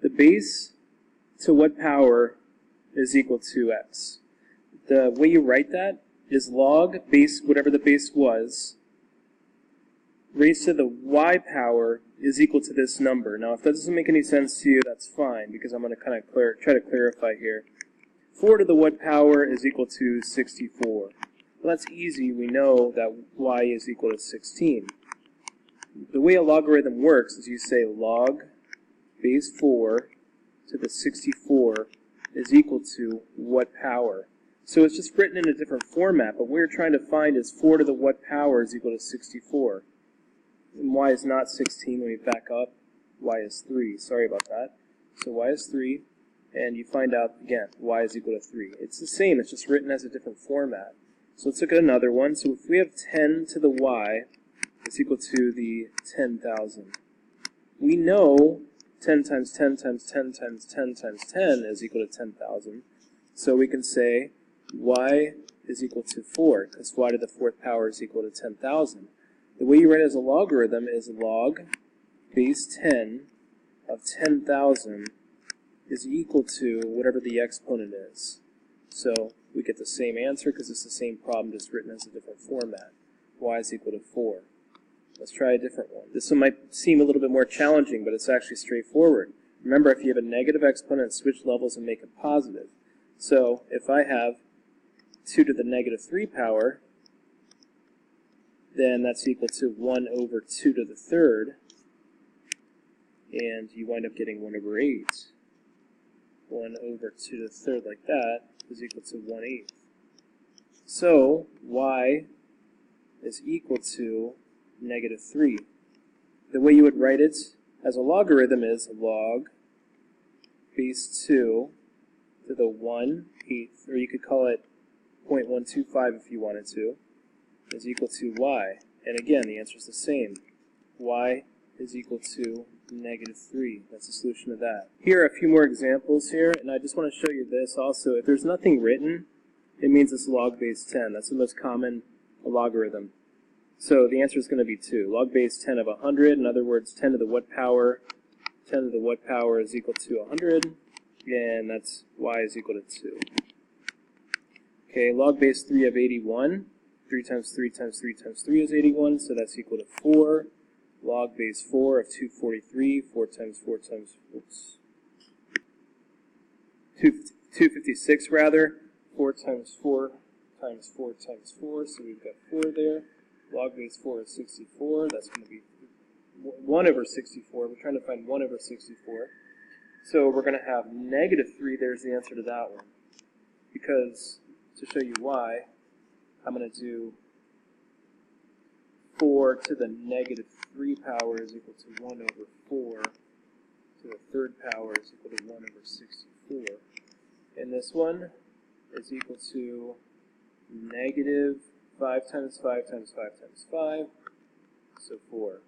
the base to what power is equal to x. The way you write that is log base, whatever the base was, raised to the y power is equal to this number. Now, if that doesn't make any sense to you, that's fine, because I'm going to kind of try to clarify here. 4 to the what power is equal to 64. Well, that's easy. We know that y is equal to 16. The way a logarithm works is you say log base 4 to the 64 is equal to what power. So it's just written in a different format, but what we're trying to find is 4 to the what power is equal to 64. And y is not 16 when we back up. Y is 3. Sorry about that. So y is 3, and you find out, again, y is equal to 3. It's the same, it's just written as a different format. So let's look at another one. So if we have 10 to the y is equal to the 10,000. We know 10 times 10 times 10 times 10 times 10 is equal to 10,000. So we can say y is equal to 4, because y to the 4th power is equal to 10,000. The way you write it as a logarithm is log base 10 of 10,000 is equal to whatever the exponent is. So we get the same answer because it's the same problem, just written as a different format. Y is equal to 4. Let's try a different one. This one might seem a little bit more challenging, but it's actually straightforward. Remember, if you have a negative exponent, switch levels and make it positive. So if I have 2 to the negative 3 power, then that's equal to 1 over 2 to the 3rd, and you wind up getting 1 over 8. 1 over 2 to the 3rd like that is equal to 1/8. So y is equal to negative 3. The way you would write it as a logarithm is log base 2 to the 1/8, or you could call it 0.125 if you wanted to, is equal to y. And again, the answer is the same. Y is equal to negative 3. That's the solution to that. Here are a few more examples here, and I just want to show you this also. If there's nothing written, it means it's log base 10. That's the most common logarithm. So the answer is going to be 2. Log base 10 of 100, in other words, 10 to the what power? 10 to the what power is equal to 100, and that's y is equal to 2. Okay, log base 3 of 81. 3 times 3 times 3 times 3 is 81, so that's equal to 4. Log base 4 of 243, 4 times 4 times, 256 rather. 4 times 4 times 4 times 4, so we've got 4 there. Log base 4 is 64, that's going to be 1 over 64. We're trying to find 1 over 64. So we're going to have negative 3, there's the answer to that one. Because, to show you why, I'm going to do 4 to the negative 3 power is equal to 1 over 4 to the 3rd power is equal to 1 over 64. And this one is equal to negative 5 times 5 times 5 times 5, so 4.